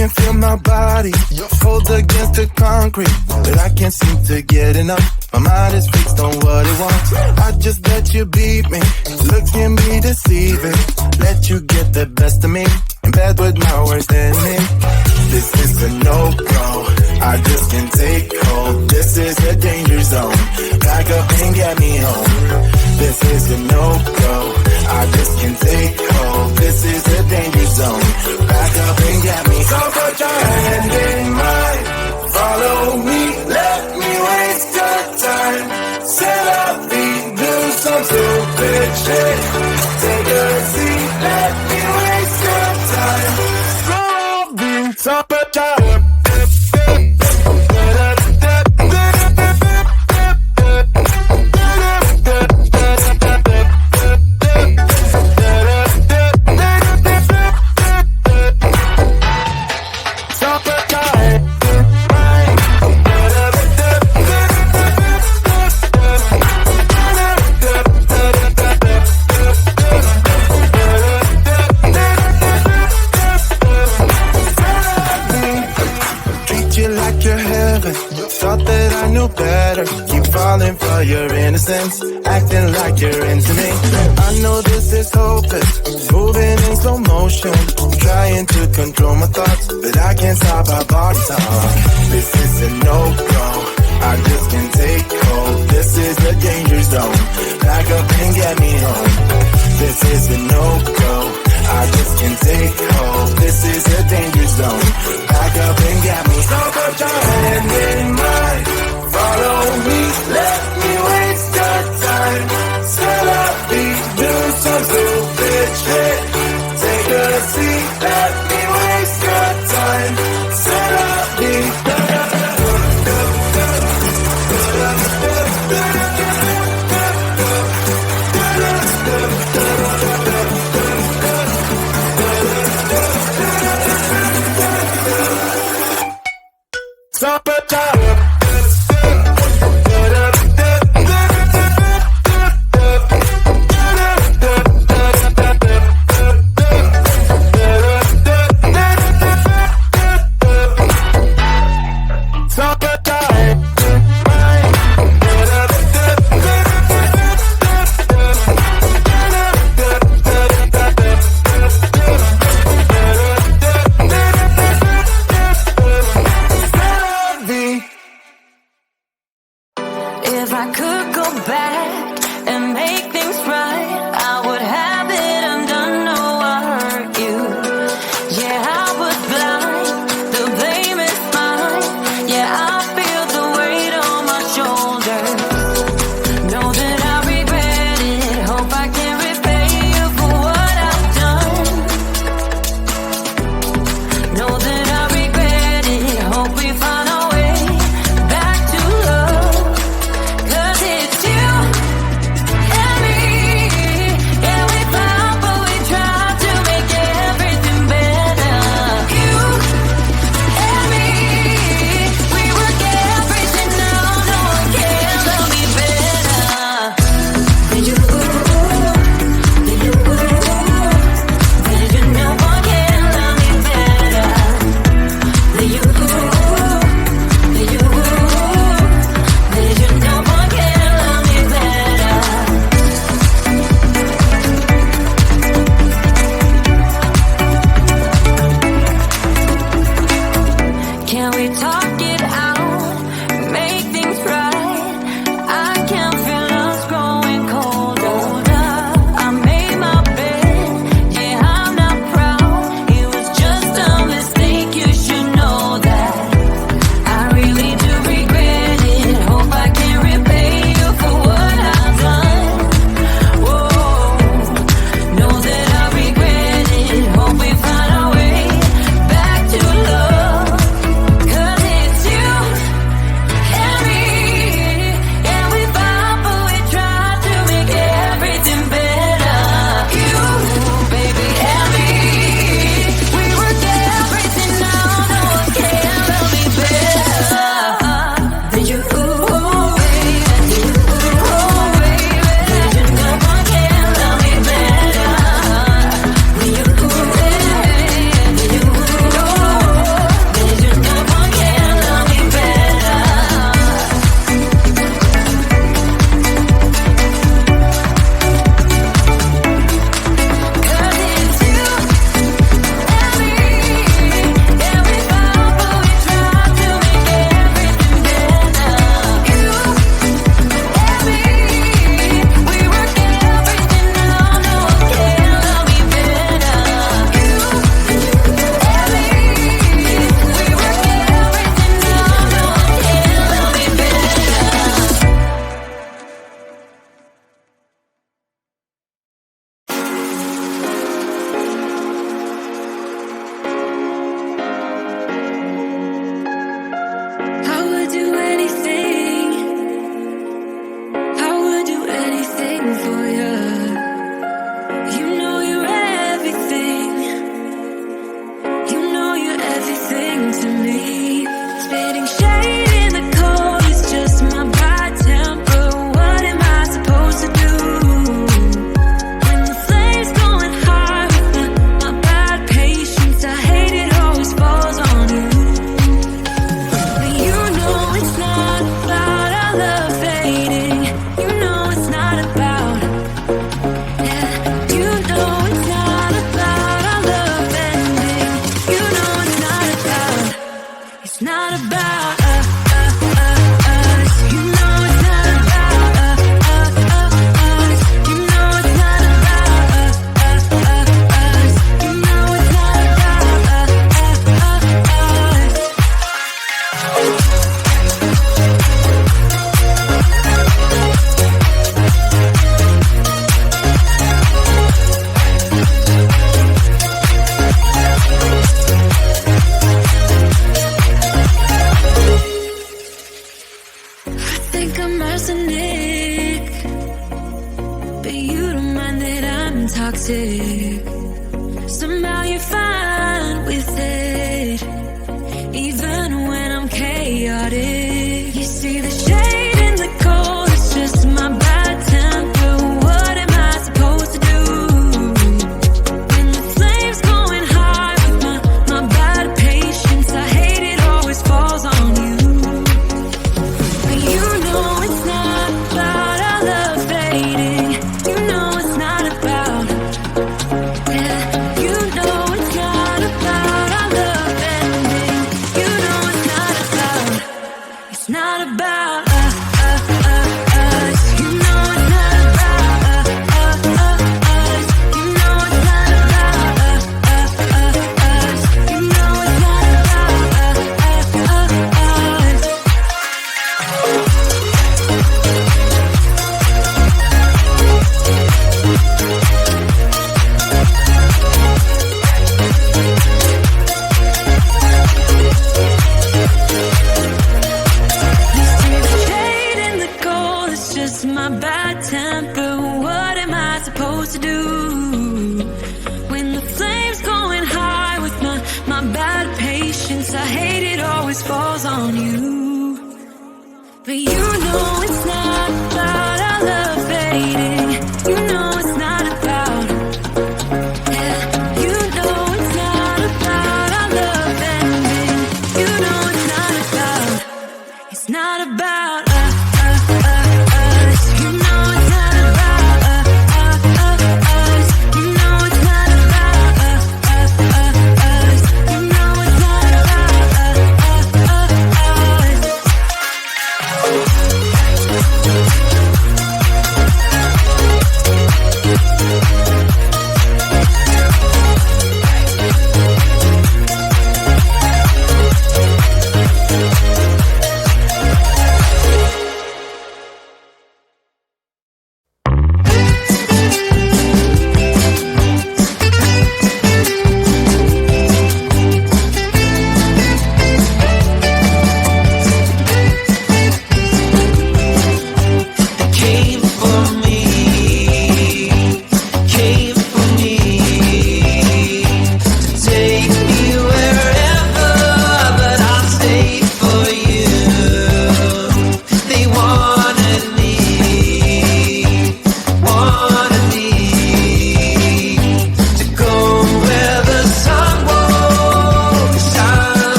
can feel my body, your folds against the concrete, but I can't seem to get enough. My mind is fixed on what it wants. I just let you beat me, looks can be deceiving. Let you get the best of me, in bed with my worst enemy. This is a no-go, I just can't take hold. This is a danger zone, back up and get me home. This is a no-go, I just can't take hold. This is a danger zone, back up and get me. So put your hand in mine, follow me, let me waste your time. Set up feet, do some stupid shit. Take a seat, let me waste your time. So put your for your innocence, acting like you're into me. I know this is hopeless, moving in slow motion, trying to control my thoughts, but I can't stop our body talk. This is a no-go, I just can't take hold. This is a danger zone, back up and get me home. This is a no-go, I just can't take hold. This is a danger zone, back up and get me. So put your hand in mine, follow me, let me waste your time. Set up feet, do some stupid shit. Take a seat, let me waste your time. Set up feet. Stop it, If I could go back and make things right, I would have it undone. No, I hurt you. Yeah, I was blind. The blame is mine. Yeah, I feel the weight on my shoulders. Know that I regret it. Hope I can repay you for what I've done. Know that I regret it. Hope we find our way back to love. 'Cause it's you and me. cynic, but you don't mind that I'm toxic. Somehow you're fine with it, even when I'm chaotic. You see the shade in the cold, it's just my bad temper. What am I supposed to do when the flame's going high with my bad patience? I hate it always falls on you. But you know it's not about our love fading. You know it's not about, yeah. You know it's not about our love ending. You know it's not about, it's not about us. You know it's not about us. You know it's not about us. You know it's not about us. You see the shade in the cold, it's just my bad temper. What am I supposed to do when the flame's going high with my bad patience? I hate it always falls on you. But you know it's not about our love fading. You know it's not about, yeah. You know it's not about our love ending. You know it's not about, it's not about us. You know it's not about us. You know it's not about us. You know it's not about us.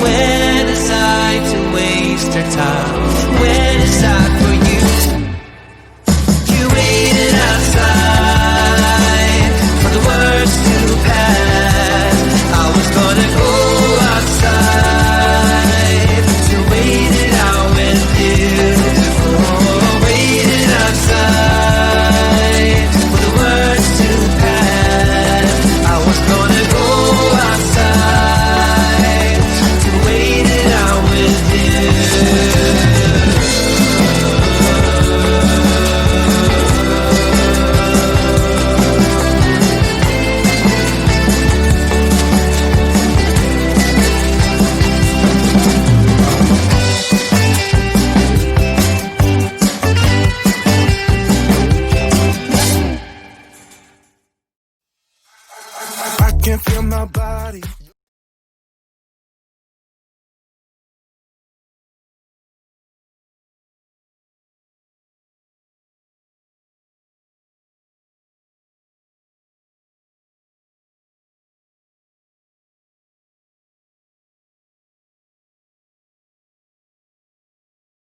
When decide to waste her time.